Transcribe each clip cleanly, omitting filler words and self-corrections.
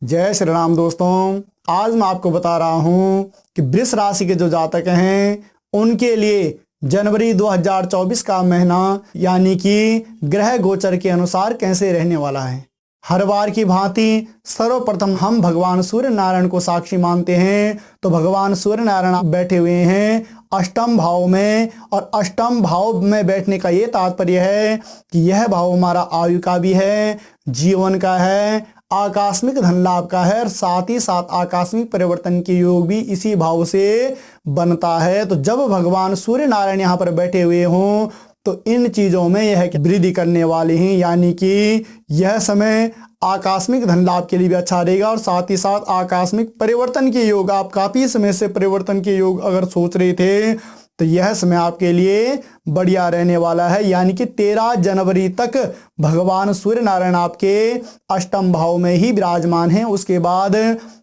जय श्री राम दोस्तों। आज मैं आपको बता रहा हूं कि वृष राशि के जो जातक हैं उनके लिए जनवरी 2024 का महीना यानी कि ग्रह गोचर के अनुसार कैसे रहने वाला है। हर बार की भांति सर्वप्रथम हम भगवान सूर्य नारायण को साक्षी मानते हैं। तो भगवान सूर्य नारायण बैठे हुए हैं अष्टम भाव में, और अष्टम भाव में बैठने का ये तात्पर्य है कि यह भाव हमारा आयु का भी है, जीवन का है, आकस्मिक धन लाभ का है, और साथ ही साथ आकस्मिक परिवर्तन के योग भी इसी भाव से बनता है। तो जब भगवान सूर्य नारायण यहाँ पर बैठे हुए हों तो इन चीजों में यह वृद्धि करने वाले हैं, यानी कि यह समय आकस्मिक धन लाभ के लिए भी अच्छा रहेगा और साथ ही साथ आकस्मिक परिवर्तन के योग, आप काफी समय से परिवर्तन के योग अगर सोच रहे थे तो यह समय आपके लिए बढ़िया रहने वाला है। यानी कि 13 जनवरी तक भगवान सूर्य नारायण आपके अष्टम भाव में ही विराजमान हैं। उसके बाद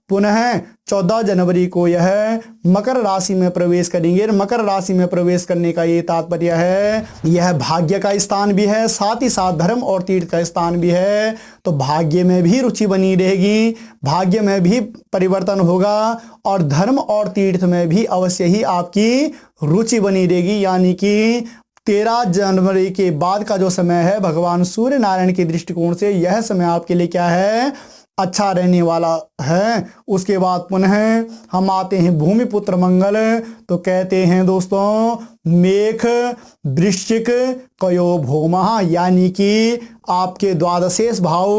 पुनः 14 जनवरी को यह मकर राशि में प्रवेश करेंगे। मकर राशि में प्रवेश करने का ये तात्पर्य है, यह भाग्य का स्थान भी है, साथ ही साथ धर्म और तीर्थ का स्थान भी है। तो भाग्य में भी रुचि बनी रहेगी, भाग्य में भी परिवर्तन होगा और धर्म और तीर्थ में भी अवश्य ही आपकी रुचि बनी रहेगी। यानी कि 13 जनवरी के बाद का जो समय है भगवान सूर्य नारायण के दृष्टिकोण से यह समय आपके लिए क्या है, अच्छा रहने वाला है। उसके बाद पुनः हम आते हैं भूमिपुत्र मंगल। तो कहते हैं दोस्तों मेष वृश्चिक कयो भौमः, यानी कि आपके द्वादशेश भाव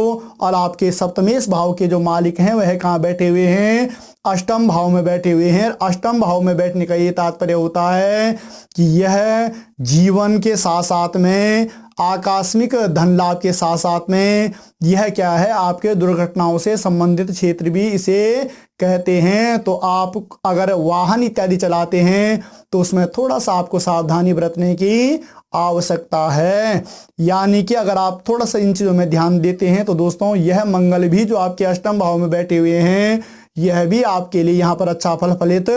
और आपके सप्तमेश भाव के जो मालिक हैं वह कहाँ बैठे हुए हैं, अष्टम भाव में बैठे हुए हैं। अष्टम भाव में बैठने का ये तात्पर्य होता है कि यह जीवन के साथ साथ में आकस्मिक धन लाभ के साथ साथ में यह क्या है, आपके दुर्घटनाओं से संबंधित क्षेत्र भी इसे कहते हैं। तो आप अगर वाहन इत्यादि चलाते हैं तो उसमें थोड़ा सा आपको सावधानी बरतने की आवश्यकता है। यानी कि अगर आप थोड़ा सा इन चीजों में ध्यान देते हैं तो दोस्तों यह मंगल भी जो आपके अष्टम भाव में बैठे हुए हैं यह भी आपके लिए यहाँ पर अच्छा फल फलित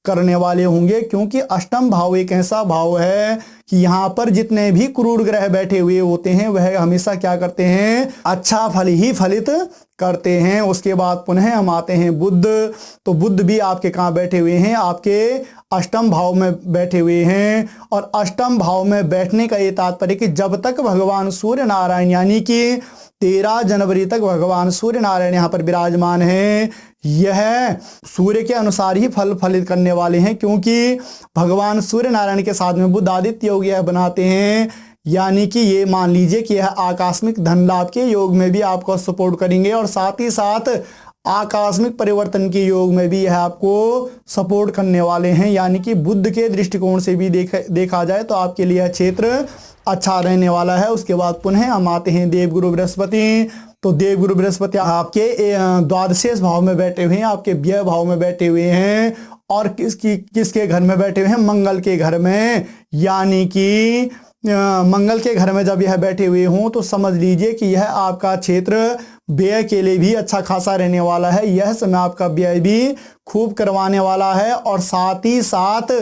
करने वाले होंगे, क्योंकि अष्टम भाव एक ऐसा भाव है कि यहाँ पर जितने भी क्रूर ग्रह बैठे हुए होते हैं वह हमेशा क्या करते हैं, अच्छा फल ही फलित करते हैं। उसके बाद पुनः हम आते हैं बुध। तो बुध भी आपके कहाँ बैठे हुए हैं, आपके अष्टम भाव में बैठे हुए हैं। और अष्टम भाव में बैठने का ये तात्पर्य कि जब तक भगवान सूर्य नारायण यानी कि 13 जनवरी तक भगवान सूर्य नारायण यहाँ पर विराजमान है, यह सूर्य के अनुसार ही फल फलित करने वाले हैं, क्योंकि भगवान सूर्य नारायण के साथ में बुध आदित्य योग यह बनाते हैं। यानी कि ये मान लीजिए कि यह आकस्मिक धन लाभ के योग में भी आपको सपोर्ट करेंगे और साथ ही साथ आकस्मिक परिवर्तन के योग में भी यह आपको सपोर्ट करने वाले हैं। यानी कि बुध के दृष्टिकोण से भी देखा जाए तो आपके लिए यह क्षेत्र अच्छा रहने वाला है। उसके बाद पुनः हम आते हैं देवगुरु बृहस्पति। तो देवगुरु बृहस्पति आपके द्वादशेश भाव में बैठे हुए हैं, आपके व्यय भाव में बैठे हुए हैं और किसके घर में बैठे हुए हैं, मंगल के घर में। यानी कि मंगल के घर में जब यह बैठे हुए हों तो समझ लीजिए कि यह आपका क्षेत्र व्यय के लिए भी अच्छा खासा रहने वाला है। यह समय आपका व्यय भी खूब करवाने वाला है और साथ ही साथ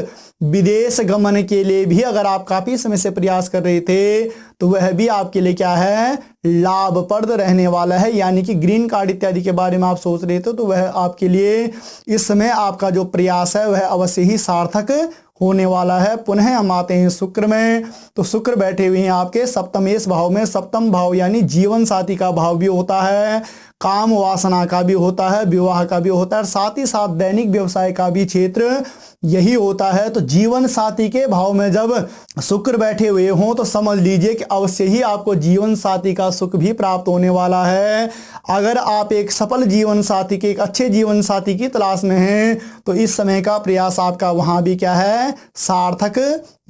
विदेश गमन के लिए भी अगर आप काफी समय से प्रयास कर रहे थे तो वह भी आपके लिए क्या है, लाभप्रद रहने वाला है। यानी कि ग्रीन कार्ड इत्यादि के बारे में आप सोच रहे थे तो वह आपके लिए इस समय आपका जो प्रयास है वह अवश्य ही सार्थक होने वाला है। पुनः हम आते हैं शुक्र में। तो शुक्र बैठे हुए हैं आपके सप्तमेश भाव में। सप्तम भाव यानी जीवन साथी का भाव भी होता है, काम वासना का भी होता है, विवाह का भी होता है, साथ ही साथ दैनिक व्यवसाय का भी क्षेत्र यही होता है। तो जीवन साथी के भाव में जब शुक्र बैठे हुए हों तो समझ लीजिए कि अवश्य ही आपको जीवन साथी का सुख भी प्राप्त होने वाला है। अगर आप एक सफल जीवन साथी के, एक अच्छे जीवन साथी की तलाश में हैं तो इस समय का प्रयास आपका वहां भी क्या है, सार्थक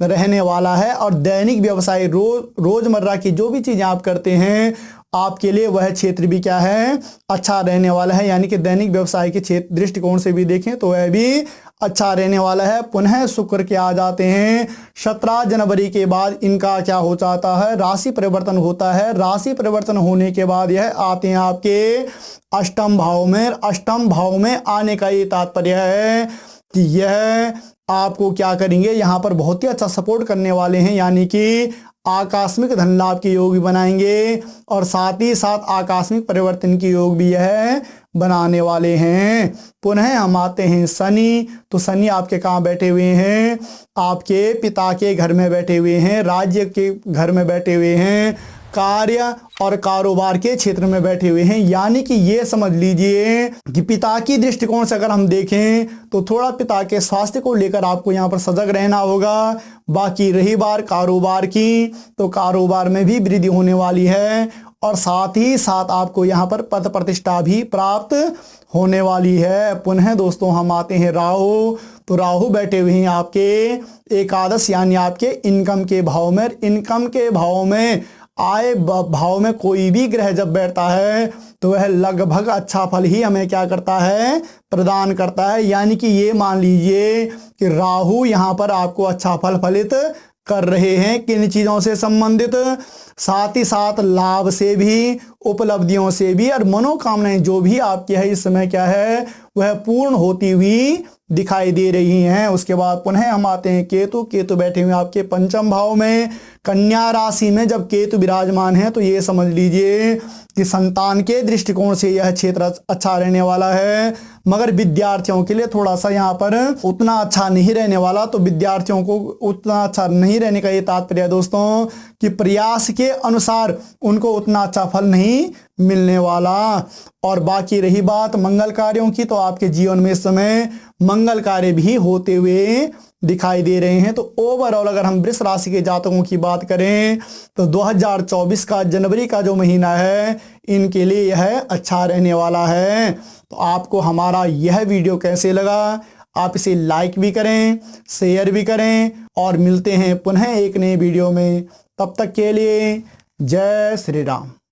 रहने वाला है। और दैनिक व्यवसाय रोजमर्रा की जो भी चीजें आप करते हैं आपके लिए वह क्षेत्र भी क्या है, अच्छा रहने वाला है। यानी कि दैनिक व्यवसाय के क्षेत्र दृष्टिकोण से भी देखें तो वह भी अच्छा रहने वाला है। पुनः शुक्र के आ जाते हैं 17 जनवरी के बाद इनका क्या हो जाता है, राशि परिवर्तन होता है। राशि परिवर्तन होने के बाद यह आते हैं आपके अष्टम भाव में। अष्टम भाव में आने का ये तात्पर्य है कि यह आपको क्या करेंगे, यहाँ पर बहुत ही अच्छा सपोर्ट करने वाले हैं। यानी कि आकस्मिक धन लाभ के योग भी बनाएंगे और साथ ही साथ आकस्मिक परिवर्तन के योग भी यह बनाने वाले हैं। पुनः हम आते हैं शनि, तो शनि आपके कहाँ बैठे हुए हैं? आपके पिता के घर में बैठे हुए हैं, राज्य के घर में बैठे हुए हैं, कार्य और कारोबार के क्षेत्र में बैठे हुए हैं। यानी कि ये समझ लीजिए कि पिता की दृष्टिकोण से अगर हम देखें तो थोड़ा पिता के स्वास्थ्य को लेकर आपको यहाँ पर सजग रहना होगा। बाकी रही बात कारोबार की, तो कारोबार में भी वृद्धि होने वाली है और साथ ही साथ आपको यहाँ पर पद प्रतिष्ठा भी प्राप्त होने वाली है। पुनः दोस्तों हम आते हैं राहु, तो राहु बैठे हुए हैं आपके एकादश यानी आपके इनकम के भाव में। इनकम के भाव में, आय भाव में कोई भी ग्रह जब बैठता है तो वह लगभग अच्छा फल ही हमें क्या करता है? प्रदान करता है। यानी कि ये मान लीजिए कि राहु यहाँ पर आपको अच्छा फल फलित कर रहे हैं। किन चीज़ों से संबंधित? साथ ही साथ लाभ से भी, उपलब्धियों से भी, और मनोकामनाएं जो भी आपकी है इस समय क्या है? वह पूर्ण होती हुई दिखाई दे रही हैं। उसके बाद पुनः हम आते हैं केतु। केतु बैठे हुए आपके पंचम भाव में, कन्या राशि में जब केतु विराजमान है तो ये समझ लीजिए कि संतान के दृष्टिकोण से यह क्षेत्र अच्छा रहने वाला है, मगर विद्यार्थियों के लिए थोड़ा सा यहाँ पर उतना अच्छा नहीं रहने वाला। तो विद्यार्थियों को उतना अच्छा नहीं रहने का ये तात्पर्य है दोस्तों कि प्रयास के अनुसार उनको उतना अच्छा फल नहीं मिलने वाला। और बाकी रही बात मंगल कार्यों की, तो आपके जीवन में इस समय मंगल कार्य भी होते हुए दिखाई दे रहे हैं। तो ओवरऑल अगर हम वृष राशि के जातकों की बात करें तो 2024 का जनवरी का जो महीना है इनके लिए यह अच्छा रहने वाला है। तो आपको हमारा यह वीडियो कैसे लगा? आप इसे लाइक भी करें, शेयर भी करें, और मिलते हैं पुनः एक नए वीडियो में। तब तक के लिए जय श्री राम।